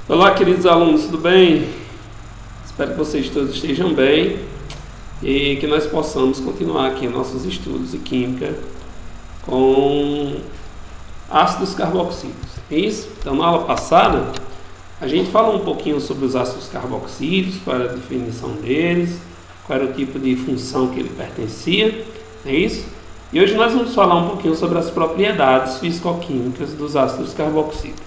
Olá, queridos alunos, tudo bem? Espero que vocês todos estejam bem e que nós possamos continuar aqui nossos estudos de química com ácidos carboxílicos. É isso? Então, na aula passada, a gente falou um pouquinho sobre os ácidos carboxílicos, qual era a definição deles, qual era o tipo de função que ele pertencia, é isso? E hoje nós vamos falar um pouquinho sobre as propriedades físico-químicas dos ácidos carboxílicos,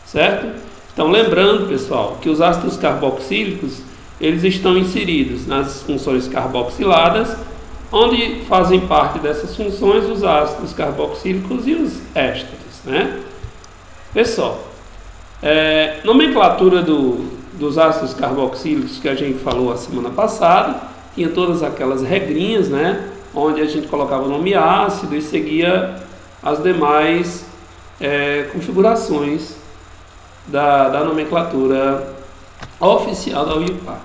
certo? Então, lembrando, pessoal, que os ácidos carboxílicos, eles estão inseridos nas funções carboxiladas, onde fazem parte dessas funções os ácidos carboxílicos e os ésteres, né? Pessoal, nomenclatura dos ácidos carboxílicos que a gente falou a semana passada, tinha todas aquelas regrinhas, né? Onde a gente colocava o nome ácido e seguia as demais configurações da nomenclatura oficial da UIPAC.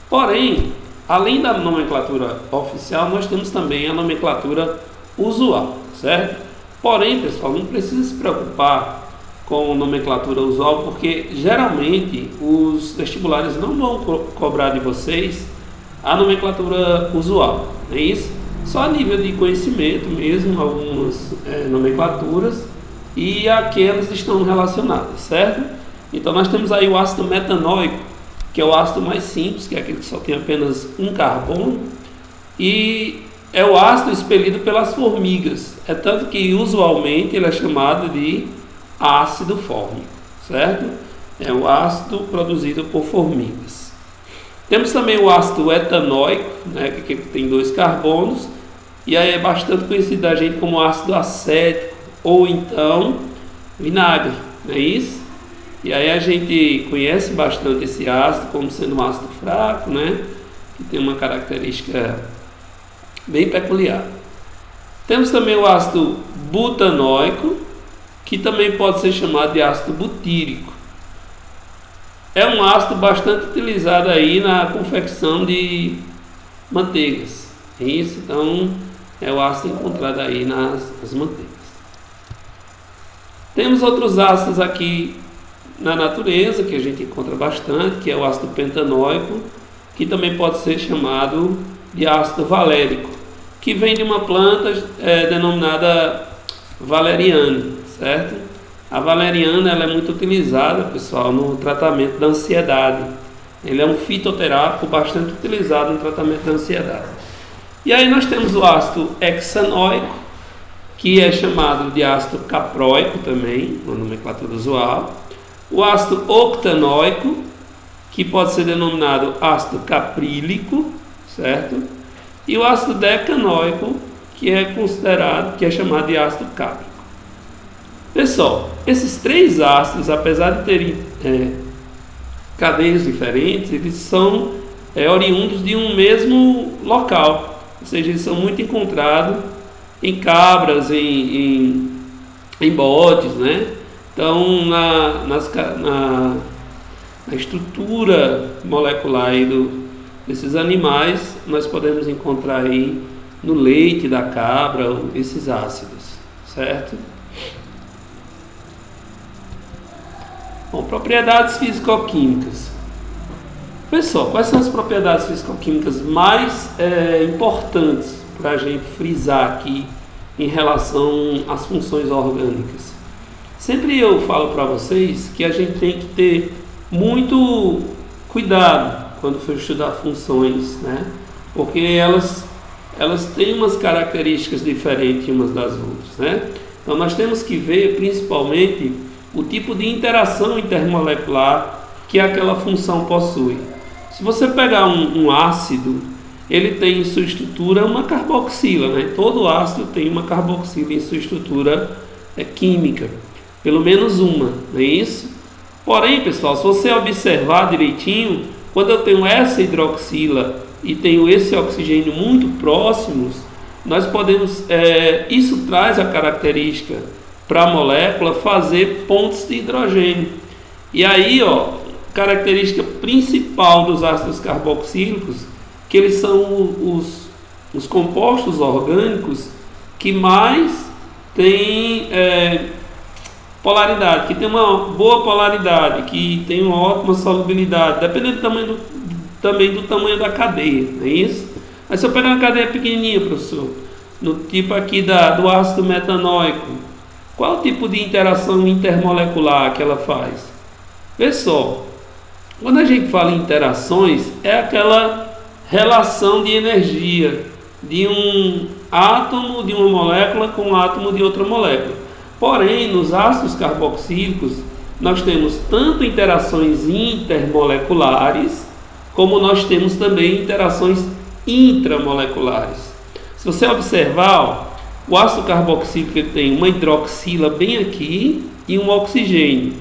Porém, além da nomenclatura oficial, nós temos também a nomenclatura usual, certo? Porém, pessoal, não precisa se preocupar com a nomenclatura usual, porque geralmente os vestibulares não vão cobrar de vocês a nomenclatura usual, não é isso? Só a nível de conhecimento mesmo, algumas nomenclaturas, e aquelas estão relacionadas, certo? Então nós temos aí o ácido metanóico, que é o ácido mais simples, que é aquele que só tem apenas um carbono, e é o ácido expelido pelas formigas. É tanto que usualmente ele é chamado de ácido fórmico, certo? É o ácido produzido por formigas. Temos também o ácido etanóico, né, que tem 2 carbonos, e aí é bastante conhecido da gente como ácido acético, ou então vinagre, não é isso? E aí a gente conhece bastante esse ácido como sendo um ácido fraco, né? Que tem uma característica bem peculiar. Temos também o ácido butanóico, que também pode ser chamado de ácido butírico. É um ácido bastante utilizado aí na confecção de manteigas. É isso? Então, é o ácido encontrado aí nas manteigas. Temos outros ácidos aqui na natureza, que a gente encontra bastante, que é o ácido pentanóico, que também pode ser chamado de ácido valérico, que vem de uma planta denominada valeriana, certo? A valeriana ela é muito utilizada, pessoal, no tratamento da ansiedade. Ele é um fitoterápico bastante utilizado no tratamento da ansiedade. E aí nós temos o ácido hexanoico, que é chamado de ácido capróico também, na nomenclatura usual. O ácido octanóico, que pode ser denominado ácido caprílico, certo? E o ácido decanoico, que é chamado de ácido cáprico. Pessoal, esses 3 ácidos, apesar de terem cadeias diferentes, eles são oriundos de um mesmo local, ou seja, eles são muito encontrados em cabras, em bodes, né? Então, na estrutura molecular aí desses animais, nós podemos encontrar aí no leite da cabra esses ácidos, certo? Bom, propriedades físico-químicas. Pessoal, quais são as propriedades físico-químicas mais importantes para a gente frisar aqui em relação às funções orgânicas? Sempre eu falo para vocês que a gente tem que ter muito cuidado quando for estudar funções, né? Porque elas têm umas características diferentes umas das outras, né? Então nós temos que ver principalmente o tipo de interação intermolecular que aquela função possui. Se você pegar um ácido, ele tem em sua estrutura uma carboxila, né? Todo ácido tem uma carboxila em sua estrutura química. Pelo menos uma, não é isso? Porém, pessoal, se você observar direitinho, quando eu tenho essa hidroxila e tenho esse oxigênio muito próximos, nós podemos, isso traz a característica para a molécula fazer pontos de hidrogênio. E aí, característica principal dos ácidos carboxílicos, que eles são os compostos orgânicos que mais têm polaridade, que tem uma boa polaridade, que tem uma ótima solubilidade, dependendo também do tamanho da cadeia, não é isso? Mas se eu pegar uma cadeia pequenininha, professor, no tipo aqui do ácido metanóico, qual o tipo de interação intermolecular que ela faz? Vê só, quando a gente fala em interações, é aquela relação de energia de um átomo de uma molécula com um átomo de outra molécula. Porém, nos ácidos carboxílicos, nós temos tanto interações intermoleculares, como nós temos também interações intramoleculares. Se você observar, ó, o ácido carboxílico ele tem uma hidroxila bem aqui e um oxigênio.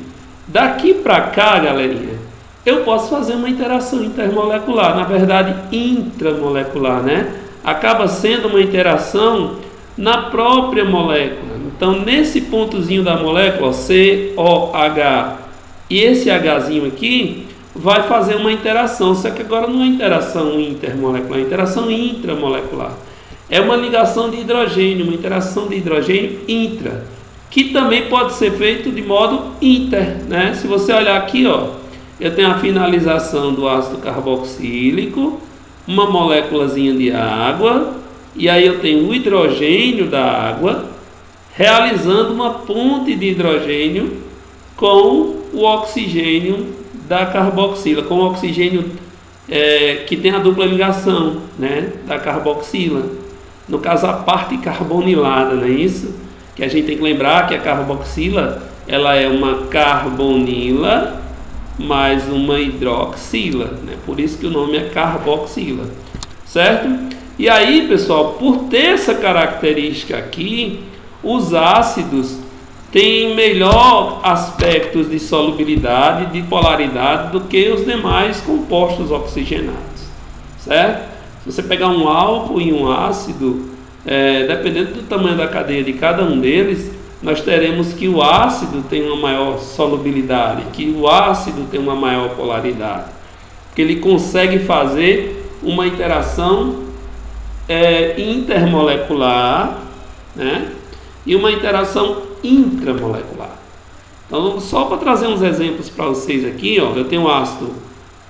Daqui para cá, galerinha, eu posso fazer uma interação intermolecular, na verdade intramolecular, né? Acaba sendo uma interação na própria molécula. Então, nesse pontozinho da molécula, COH, e esse Hzinho aqui vai fazer uma interação, só que agora não é interação intermolecular, é interação intramolecular. É uma ligação de hidrogênio, uma interação de hidrogênio intra, que também pode ser feito de modo inter, né? Se você olhar aqui, ó, eu tenho a finalização do ácido carboxílico, uma moléculazinha de água, e aí eu tenho o hidrogênio da água realizando uma ponte de hidrogênio com o oxigênio da carboxila, com o oxigênio que tem a dupla ligação, né, da carboxila. No caso, a parte carbonilada, não é isso? Que a gente tem que lembrar que a carboxila ela é uma carbonila mais uma hidroxila, né? Por isso que o nome é carboxila, certo? E aí, pessoal, por ter essa característica aqui, os ácidos têm melhor aspectos de solubilidade, de polaridade do que os demais compostos oxigenados, certo? Se você pegar um álcool e um ácido, dependendo do tamanho da cadeia de cada um deles, nós teremos que o ácido tem uma maior solubilidade, que o ácido tem uma maior polaridade, que ele consegue fazer uma interação intermolecular, né, e uma interação intramolecular. Então, só para trazer uns exemplos para vocês aqui, ó, eu tenho o ácido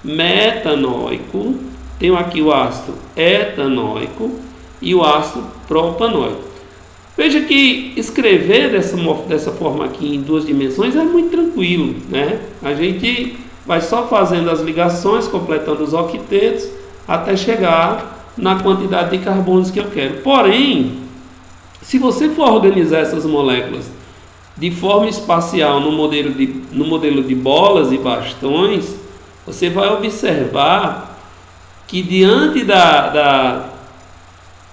metanóico, tenho aqui o ácido etanóico e o ácido propanoico. Veja que escrever dessa forma aqui em duas dimensões é muito tranquilo, né? A gente vai só fazendo as ligações, completando os octetos, até chegar na quantidade de carbonos que eu quero. Porém, se você for organizar essas moléculas de forma espacial no modelo de bolas e bastões, você vai observar que diante da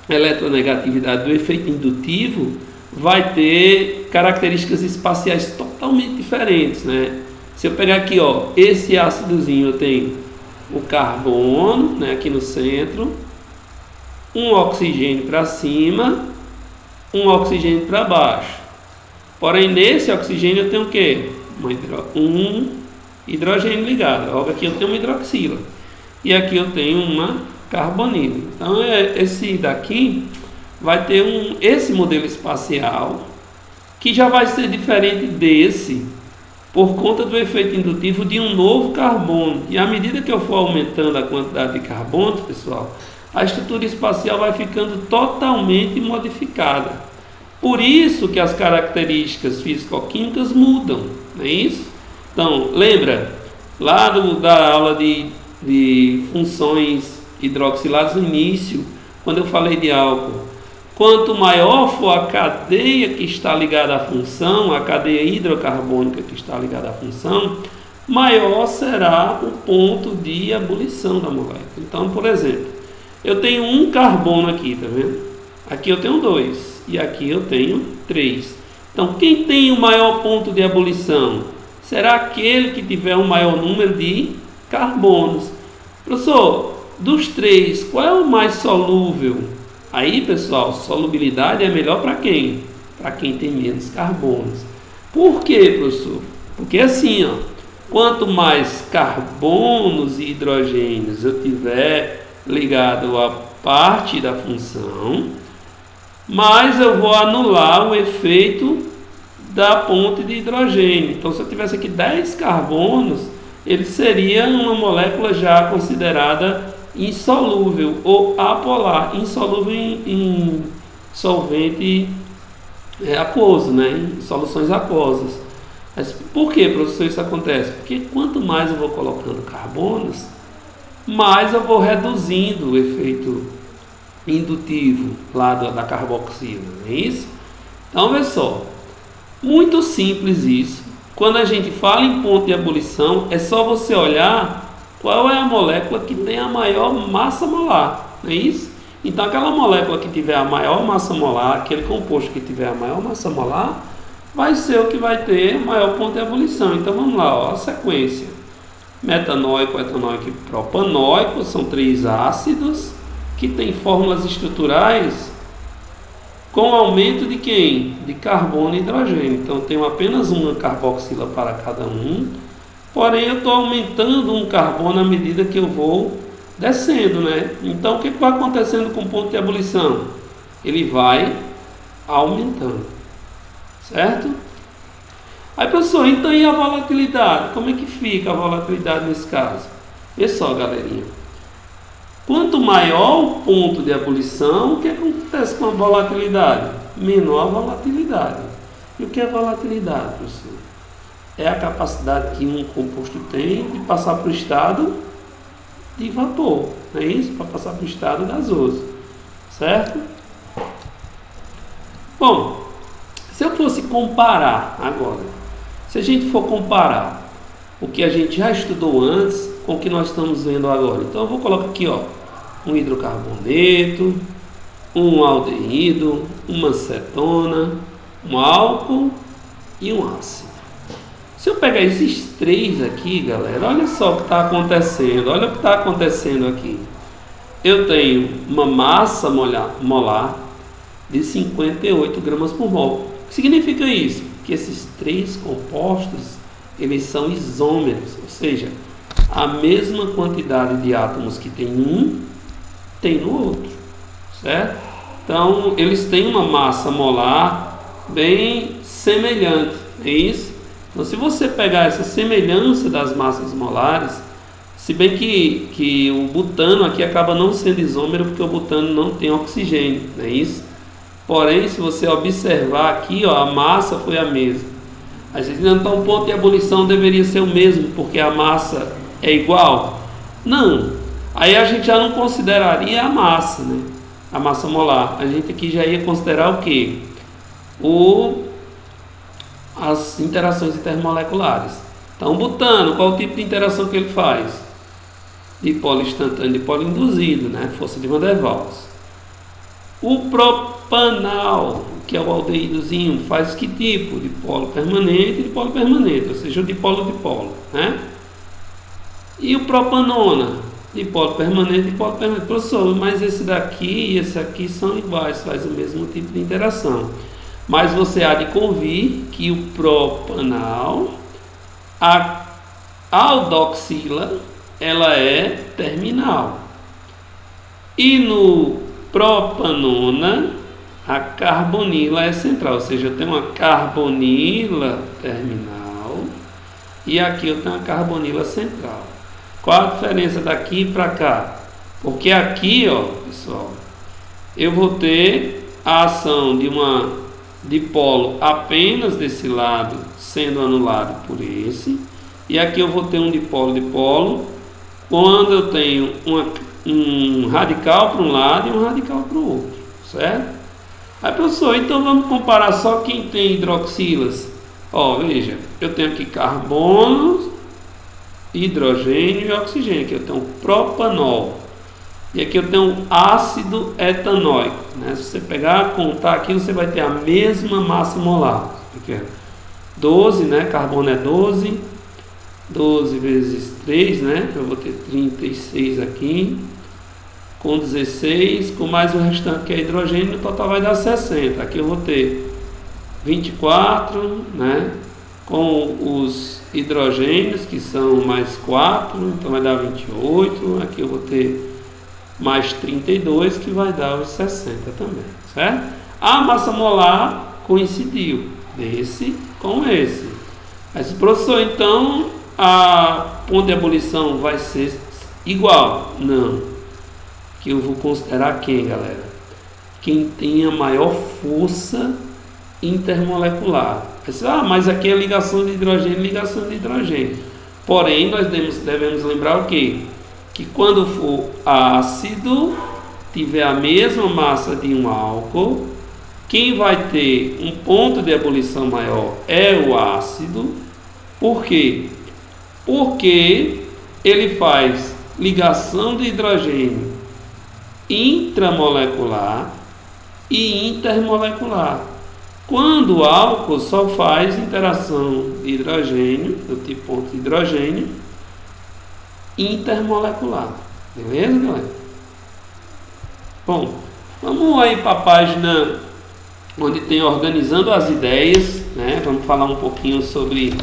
eletronegatividade do efeito indutivo vai ter características espaciais totalmente diferentes, né? Se eu pegar aqui, ó, esse ácidozinho, eu tenho o carbono, né, aqui no centro, um oxigênio para cima, um oxigênio para baixo. Porém, nesse oxigênio eu tenho o quê? Um hidrogênio ligado. Logo aqui eu tenho uma hidroxila. E aqui eu tenho uma carbonila. Então, esse daqui vai ter esse modelo espacial, que já vai ser diferente desse, por conta do efeito indutivo de um novo carbono. E à medida que eu for aumentando a quantidade de carbonos, pessoal, a estrutura espacial vai ficando totalmente modificada. Por isso que as características físico-químicas mudam, não é isso? Então, lembra, lá da aula de funções hidroxiladas no início, quando eu falei de álcool, quanto maior for a cadeia que está ligada à função, a cadeia hidrocarbônica que está ligada à função, maior será o ponto de ebulição da molécula. Então, por exemplo, eu tenho um carbono aqui, tá vendo? Aqui eu tenho 2 e aqui eu tenho 3. Então, quem tem o maior ponto de ebulição? Será aquele que tiver o maior número de carbonos. Professor, dos 3, qual é o mais solúvel? Aí, pessoal, solubilidade é melhor para quem? Para quem tem menos carbonos. Por quê, professor? Porque assim, ó, quanto mais carbonos e hidrogênios eu tiver ligado à parte da função, mais eu vou anular o efeito da ponte de hidrogênio. Então, se eu tivesse aqui 10 carbonos, ele seria uma molécula já considerada insolúvel ou apolar, insolúvel em solvente aquoso, né? Em soluções aquosas. Mas por que, professor, isso acontece? Porque quanto mais eu vou colocando carbonos, mais eu vou reduzindo o efeito indutivo lá da carboxila, não é isso? Então, veja só, muito simples isso. Quando a gente fala em ponto de ebulição, é só você olhar qual é a molécula que tem a maior massa molar, não é isso? Então, aquela molécula que tiver a maior massa molar, aquele composto que tiver a maior massa molar, vai ser o que vai ter o maior ponto de ebulição. Então, vamos lá, ó, a sequência. Metanóico, etanóico e propanóico são 3 ácidos que têm fórmulas estruturais com aumento de quem? De carbono e hidrogênio. Então, eu tenho apenas uma carboxila para cada um, porém eu estou aumentando um carbono à medida que eu vou descendo, né? Então, o que vai acontecendo com o ponto de ebulição? Ele vai aumentando, certo? Aí, professor, então e a volatilidade? Como é que fica a volatilidade nesse caso? Vê só, galerinha. Quanto maior o ponto de ebulição, o que acontece com a volatilidade? Menor a volatilidade. E o que é volatilidade, professor? É a capacidade que um composto tem de passar para o estado de vapor, não é isso? Para passar para o estado gasoso, certo? Bom, se eu fosse comparar agora, se a gente for comparar o que a gente já estudou antes com o que nós estamos vendo agora, então eu vou colocar aqui, ó, um hidrocarboneto, um aldeído, uma cetona, um álcool e um ácido. Se eu pegar esses 3 aqui, galera, olha só o que está acontecendo. Olha o que está acontecendo aqui. Eu tenho uma massa molar de 58 gramas por mol. O que significa isso? Que esses 3 compostos, eles são isômeros, ou seja, a mesma quantidade de átomos que tem um, tem no outro, certo? Então, eles têm uma massa molar bem semelhante, é isso? Então, se você pegar essa semelhança das massas molares, se bem que o butano aqui acaba não sendo isômero, porque o butano não tem oxigênio, não é isso? Porém, se você observar aqui, ó, a massa foi a mesma. A gente, então, o ponto de ebulição deveria ser o mesmo, porque a massa é igual? Não. Aí a gente já não consideraria a massa, né? A massa molar. A gente aqui já ia considerar o quê? As interações intermoleculares. Então, o butano, qual o tipo de interação que ele faz? Dipolo instantâneo, dipolo induzido, né? Força de Van der Waals. O propanal, que é o aldeídozinho, faz que tipo? Dipolo permanente e dipolo permanente, ou seja, o dipolo-dipolo, né? E o propanona, dipolo permanente e dipolo permanente. Professor, mas esse daqui e esse aqui são iguais, faz o mesmo tipo de interação. Mas você há de convir que o propanal, a aldoxila, ela é terminal. E no propanona, a carbonila é central. Ou seja, eu tenho uma carbonila terminal e aqui eu tenho uma carbonila central. Qual a diferença daqui para cá? Porque aqui, ó, pessoal, eu vou ter a ação de uma dipolo apenas desse lado sendo anulado por esse, e aqui eu vou ter um dipolo quando eu tenho um radical para um lado e um radical para o outro, certo? Aí, professor, então vamos comparar só quem tem hidroxilas. Ó, veja, eu tenho aqui carbono, hidrogênio e oxigênio. Aqui eu tenho propanol. E aqui eu tenho um ácido etanóico, né? Se você pegar, contar aqui, você vai ter a mesma massa molar. Aqui é 12, né? Carbono é 12. 12 vezes 3, né? Eu vou ter 36 aqui. Com 16, com mais o restante que é hidrogênio, no total vai dar 60. Aqui eu vou ter 24, né? Com os hidrogênios, que são mais 4, então vai dar 28. Aqui eu vou ter mais 32, que vai dar os 60 também, certo? A massa molar coincidiu, esse com esse. Mas, professor, então a ponto de ebulição vai ser igual? Não. Que eu vou considerar quem, galera? Quem tem a maior força intermolecular. Mas aqui é ligação de hidrogênio, ligação de hidrogênio. Porém, nós devemos lembrar o quê? Que quando for ácido, tiver a mesma massa de um álcool, quem vai ter um ponto de ebulição maior é o ácido. Por quê? Porque ele faz ligação de hidrogênio intramolecular e intermolecular. Quando o álcool só faz interação de hidrogênio, do tipo ponto de hidrogênio, intermolecular. Beleza, galera? Bom, vamos aí para a página onde tem organizando as ideias, né? Vamos falar um pouquinho sobre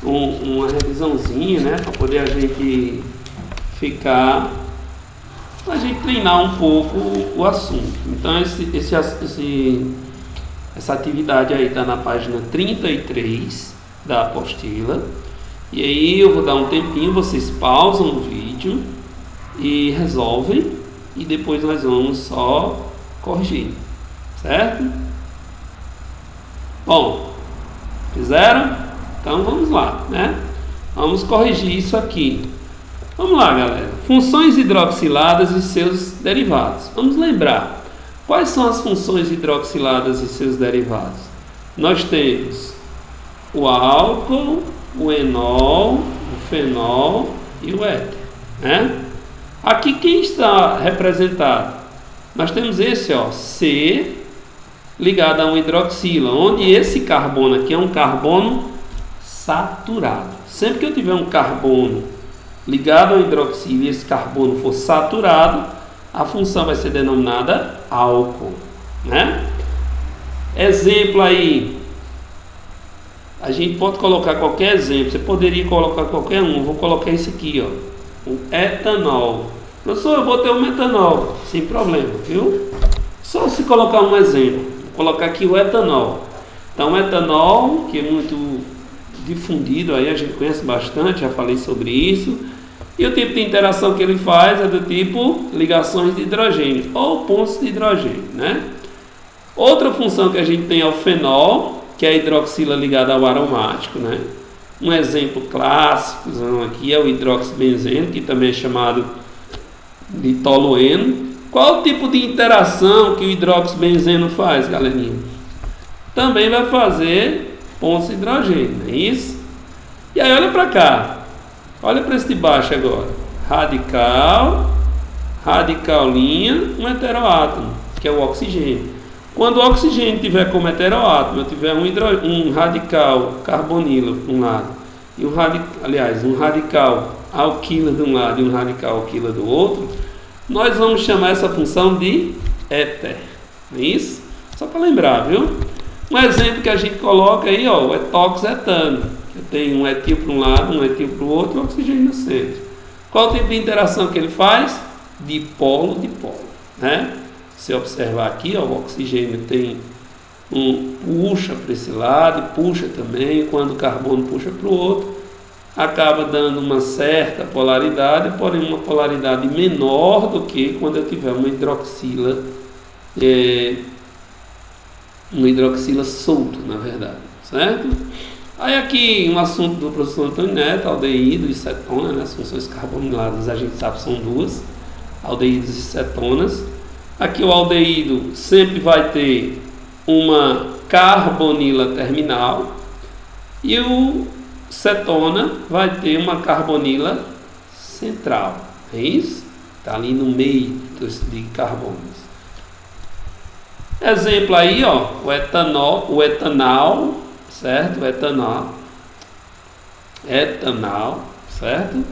uma revisãozinha, né? Para poder a gente treinar um pouco o assunto. Então essa atividade aí está na página 33 da apostila. E aí eu vou dar um tempinho, vocês pausam o vídeo e resolvem, e depois nós vamos só corrigir, certo? Bom, fizeram? Então vamos lá, né? Vamos corrigir isso aqui. Vamos lá, galera. Funções hidroxiladas e seus derivados. Vamos lembrar. Quais são as funções hidroxiladas e seus derivados? Nós temos o álcool, o enol, o fenol e o éter, né? Aqui quem está representado? Nós temos esse, ó, C ligado a um hidroxila, onde esse carbono aqui é um carbono saturado. Sempre que eu tiver um carbono ligado ao hidroxila e esse carbono for saturado, a função vai ser denominada álcool, né? Exemplo aí, a gente pode colocar qualquer exemplo, você poderia colocar qualquer um, vou colocar esse aqui, ó, o etanol. Professor, eu vou ter o metanol, sem problema, viu? Só se colocar um exemplo, vou colocar aqui o etanol. Então, o etanol, que é muito difundido, aí a gente conhece bastante, já falei sobre isso. E o tipo de interação que ele faz é do tipo ligações de hidrogênio ou pontos de hidrogênio, né? Outra função que a gente tem é o fenol, que é a hidroxila ligada ao aromático, né? Um exemplo clássico aqui é o hidroxibenzeno, que também é chamado de tolueno. Qual o tipo de interação que o hidroxibenzeno faz, galerinha? Também vai fazer pontos de hidrogênio, não é isso? E aí olha para cá. Olha para esse de baixo agora. Radical, radicalzinha, um heteroátomo, que é o oxigênio. Quando o oxigênio tiver como heteroátomo, eu tiver um radical carbonila de um lado, e um radical alquila de um lado e um radical alquila do outro, nós vamos chamar essa função de éter. Não é isso? Só para lembrar, viu? Um exemplo que a gente coloca aí, ó, o etoxetano. Eu tenho um etil para um lado, um etil para o outro e um oxigênio no centro. Qual o tipo de interação que ele faz? Dipolo-dipolo, né? Se observar aqui, ó, o oxigênio tem puxa para esse lado e puxa também. Quando o carbono puxa para o outro, acaba dando uma certa polaridade, porém uma polaridade menor do que quando eu tiver uma hidroxila solto, na verdade, certo? Aí aqui um assunto do professor Antônio Neto, aldeído e cetona, né? As funções carboniladas a gente sabe são duas, aldeídos e cetonas. Aqui o aldeído sempre vai ter uma carbonila terminal e o cetona vai ter uma carbonila central, é isso? Está ali no meio de carbonos. Exemplo aí, ó, o etanol, certo? Etanol, certo?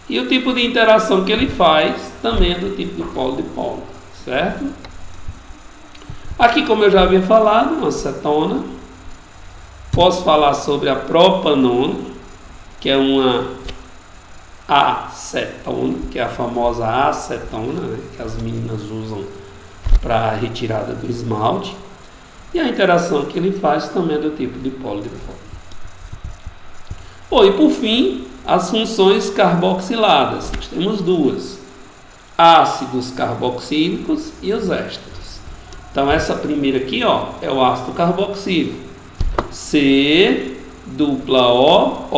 E o tipo de interação que ele faz também é do tipo de polo-dipolo, certo? Aqui, como eu já havia falado, uma cetona. Posso falar sobre a propanona, que é uma acetona, que é a famosa acetona, né, que as meninas usam para a retirada do esmalte. E a interação que ele faz também é do tipo dipolo-dipolo. E por fim, as funções carboxiladas. Nós temos duas: ácidos carboxílicos e os ésteres. Então essa primeira aqui, é o ácido carboxílico, COOH,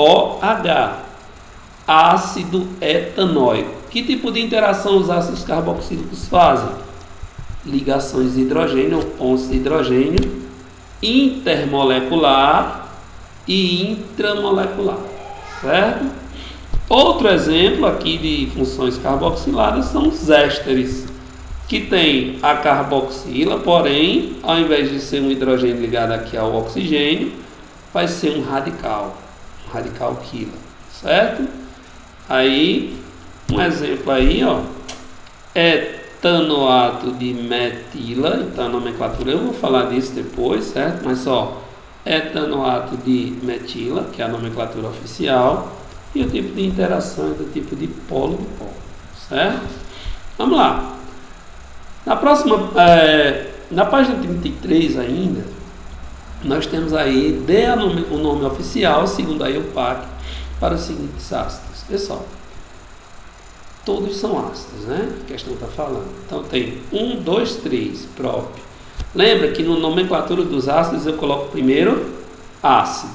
ácido etanóico. Que tipo de interação os ácidos carboxílicos fazem? Ligações de hidrogênio, ou pontos de hidrogênio, intermolecular e intramolecular, certo? Outro exemplo aqui de funções carboxiladas são os ésteres, que tem a carboxila, porém, ao invés de ser um hidrogênio ligado aqui ao oxigênio, vai ser um radical quila, certo? Aí, um exemplo aí, etanoato de metila. Então a nomenclatura eu vou falar disso depois, certo? Mas etanoato de metila, que é a nomenclatura oficial, e o tipo de interação é do tipo dipolo-dipolo, certo? Vamos lá. Na próxima, na página 33 ainda, nós temos aí o nome oficial, segundo a IUPAC, para os seguintes ácidos. Pessoal, todos são ácidos, né? A questão está falando. Então tem 1, 2, 3, próprio. Lembra que na nomenclatura dos ácidos eu coloco primeiro ácido.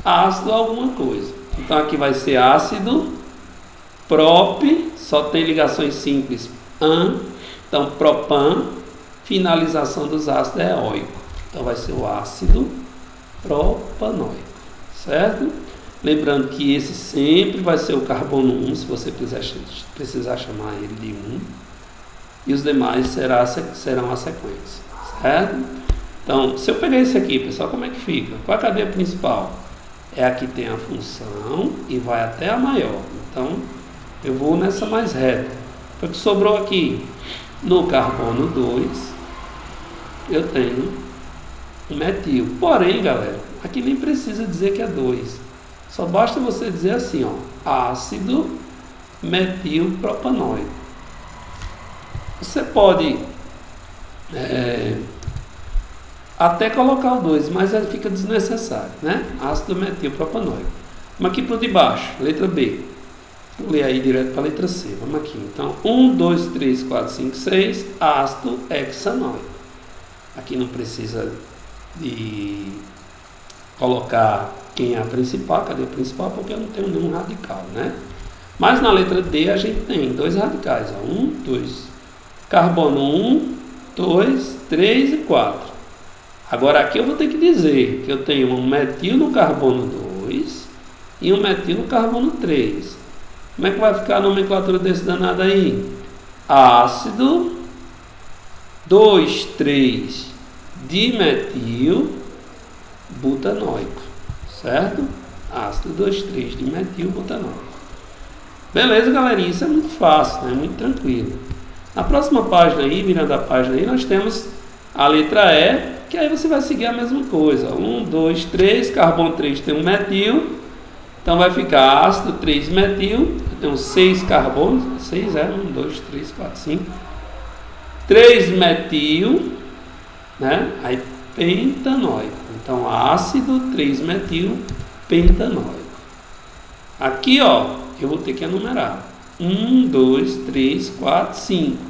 Ácido alguma coisa. Então aqui vai ser ácido prop, só tem ligações simples, an. Então propan, finalização dos ácidos é eóico. Então vai ser o ácido propanoico, certo? Lembrando que esse sempre vai ser o carbono 1, se você precisar chamar ele de 1. E os demais serão a sequência, certo? Então, se eu pegar esse aqui, pessoal, como é que fica? Qual é a cadeia principal? É a que tem a função e vai até a maior. Então, eu vou nessa mais reta. O que sobrou aqui? No carbono 2, eu tenho um metil. Porém, galera, aqui nem precisa dizer que é 2. Só basta você dizer assim, ácido metilpropanoico. Você pode até colocar o 2, mas aí fica desnecessário, né? Ácido metilpropanoico. Vamos aqui para o de baixo, letra B. Vou ler aí direto para a letra C. Vamos aqui. Então, 1, 2, 3, 4, 5, 6, ácido hexanoico. Aqui não precisa de colocar quem é a principal, cadê a principal? Porque eu não tenho nenhum radical, né? Mas na letra D a gente tem 2 radicais, 1, 2. Carbono 1, 2, 3 e 4. Agora aqui eu vou ter que dizer que eu tenho um metil no carbono 2 e um metil no carbono 3. Como é que vai ficar a nomenclatura desse danado aí? Ácido 2, 3 dimetil butanoico, certo? Ácido 2, 3 dimetil butanoico. Beleza, galerinha? Isso é muito fácil, né? Muito tranquilo. Na próxima página aí, virando a página aí, nós temos a letra E, que aí você vai seguir a mesma coisa. 1, 2, 3, carbono 3 tem um metil, então vai ficar ácido 3 metil, eu tenho 6 carbonos, 6 1, 2, 3, 4, 5, 3 metil, né? Aí pentanoico, então ácido 3 metil pentanoico. Aqui, eu vou ter que enumerar 1, 2, 3, 4, 5.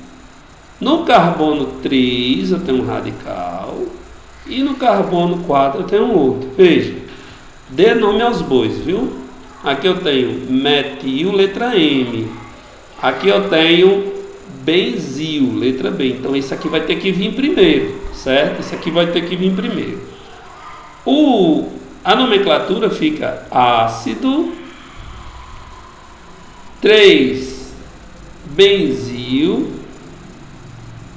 No carbono 3 eu tenho um radical e no carbono 4 eu tenho um outro. Veja, dê nome aos bois, viu? Aqui eu tenho metil, letra M. Aqui eu tenho benzil, letra B. Então isso aqui vai ter que vir primeiro, certo? Isso aqui vai ter que vir primeiro. A nomenclatura fica ácido 3 benzil,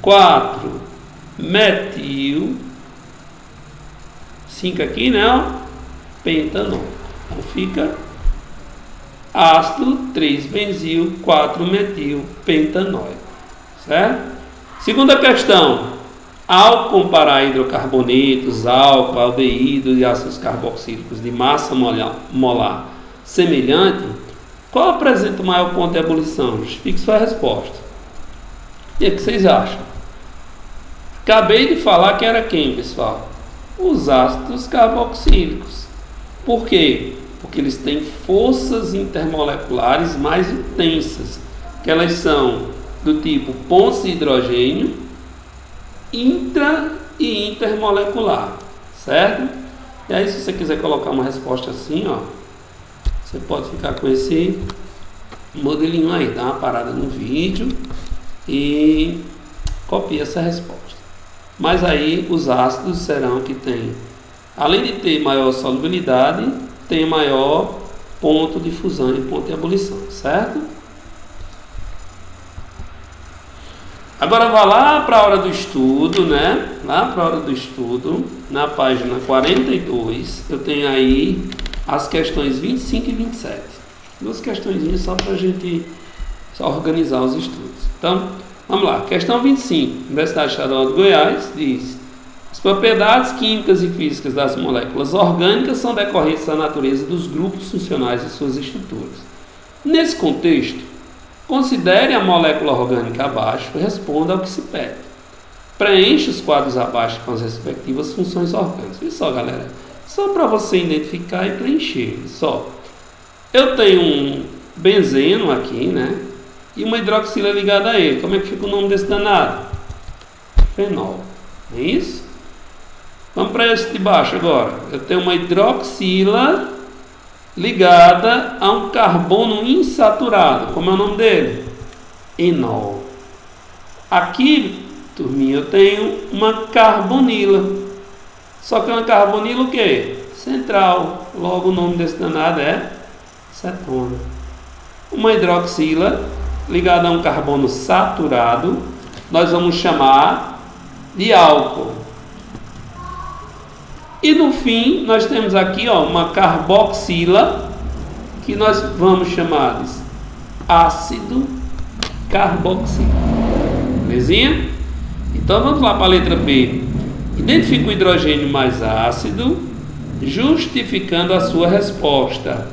4 metil, 5 aqui, né? Pentanol. Então fica ácido 3 benzil, 4 metil pentanóico, certo? Segunda questão: ao comparar hidrocarbonetos, álcool, aldeídos e ácidos carboxílicos de massa molar semelhante, qual apresenta o maior ponto de ebulição? Justifique sua resposta. E o que vocês acham? Acabei de falar que era quem, pessoal? os ácidos carboxílicos. Por quê? Porque eles têm forças intermoleculares mais intensas, que elas são do tipo pontos de hidrogênio intra e intermolecular, certo? E aí, se você quiser colocar uma resposta assim, ó, você pode ficar com esse modelinho aí, dá uma parada no vídeo e copia essa resposta. Mas aí os ácidos serão que tem, além de ter maior solubilidade, tem maior ponto de fusão e ponto de ebulição, certo? Agora vá lá para a hora do estudo, né? Lá para a hora do estudo, na página 42, eu tenho aí as questões 25 e 27. Duas questões só para a gente organizar os estudos. Então, vamos lá. Questão 25. Universidade Estadual de Goiás diz: as propriedades químicas e físicas das moléculas orgânicas são decorrentes da natureza dos grupos funcionais e suas estruturas. Nesse contexto, considere a molécula orgânica abaixo e responda ao que se pede. Preencha os quadros abaixo com as respectivas funções orgânicas. Olha só, galera. Só para você identificar e preencher. Só. Eu tenho um benzeno aqui, né? E uma hidroxila ligada a ele. Como é que fica o nome desse danado? Fenol. Não é isso? Vamos para esse de baixo agora. Eu tenho uma hidroxila ligada a um carbono insaturado. Como é o nome dele? Enol. Aqui, turminha, eu tenho uma carbonila. Só que é uma carbonila o quê? Central. Logo o nome desse danado é cetona. Uma hidroxila ligada a um carbono saturado, nós vamos chamar de álcool. E no fim, nós temos aqui, ó, uma carboxila, que nós vamos chamar de ácido carboxílico. Belezinha? Então vamos lá para a letra B. Identifique o hidrogênio mais ácido, justificando a sua resposta.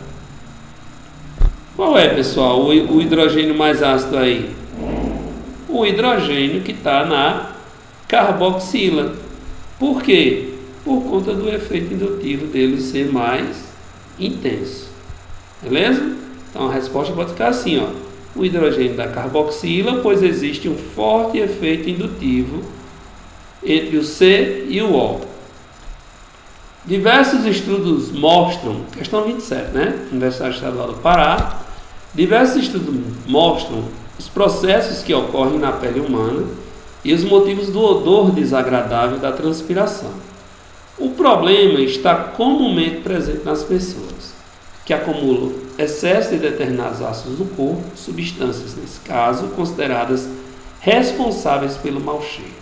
Qual é, pessoal, o hidrogênio mais ácido aí? O hidrogênio que está na carboxila. Por quê? Por conta do efeito indutivo dele ser mais intenso. Beleza? Então a resposta pode ficar assim, ó. O hidrogênio da carboxila, pois existe um forte efeito indutivo entre o C e o O. Diversos estudos mostram, questão 27, né? Universidade Estadual do Pará. Diversos estudos mostram os processos que ocorrem na pele humana e os motivos do odor desagradável da transpiração. O problema está comumente presente nas pessoas que acumulam excesso de determinados ácidos no corpo, substâncias, nesse caso, consideradas responsáveis pelo mau cheiro.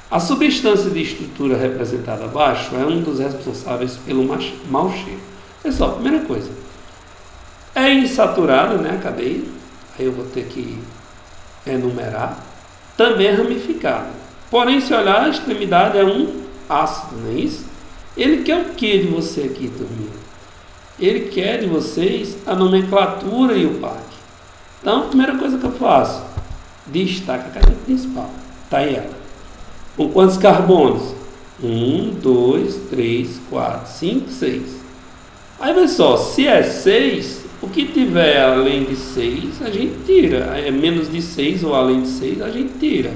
A substância de estrutura representada abaixo é um dos responsáveis pelo mau cheiro. Pessoal, primeira coisa, é insaturada, né, a cadeia, aí eu vou ter que enumerar, também é ramificada. Porém, se olhar, a extremidade é um ácido, não é isso? Ele quer o que de você aqui, turminha? Ele quer de vocês a nomenclatura e o PAC. Então, a primeira coisa que eu faço, destaca a cadeia principal. Está aí ela. Com quantos carbonos? 1, 2, 3, 4, 5, 6. Aí, vê só, se é 6, o que tiver além de 6, a gente tira. É menos de 6 ou além de 6, a gente tira.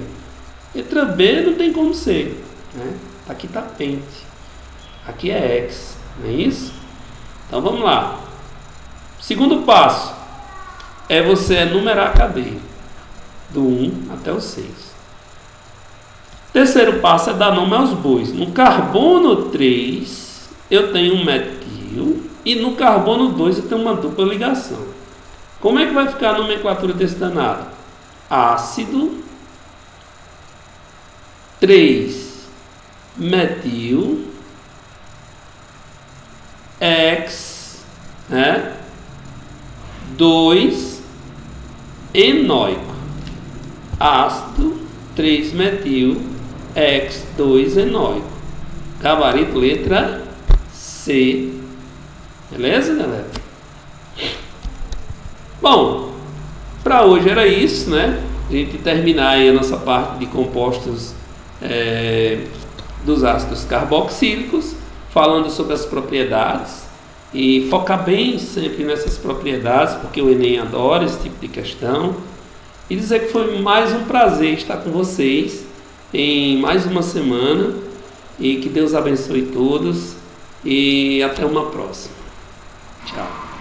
Letra B não tem como ser, né? Aqui está pente. Aqui é X, não é isso? Então vamos lá. Segundo passo é você enumerar a cadeia do 1 até o 6. Terceiro passo é dar nome aos bois. No carbono 3 eu tenho um metil e no carbono 2 eu tenho uma dupla ligação. Como é que vai ficar a nomenclatura desse danado? Ácido 3 metil X, né? 2 enóico. Ácido 3 metil X 2 enóico. Gabarito letra C. Beleza, galera? Bom, para hoje era isso, né? A gente terminar aí a nossa parte de compostos dos ácidos carboxílicos, falando sobre as propriedades e focar bem sempre nessas propriedades, porque o Enem adora esse tipo de questão. E dizer que foi mais um prazer estar com vocês em mais uma semana e que Deus abençoe todos e até uma próxima. Tchau.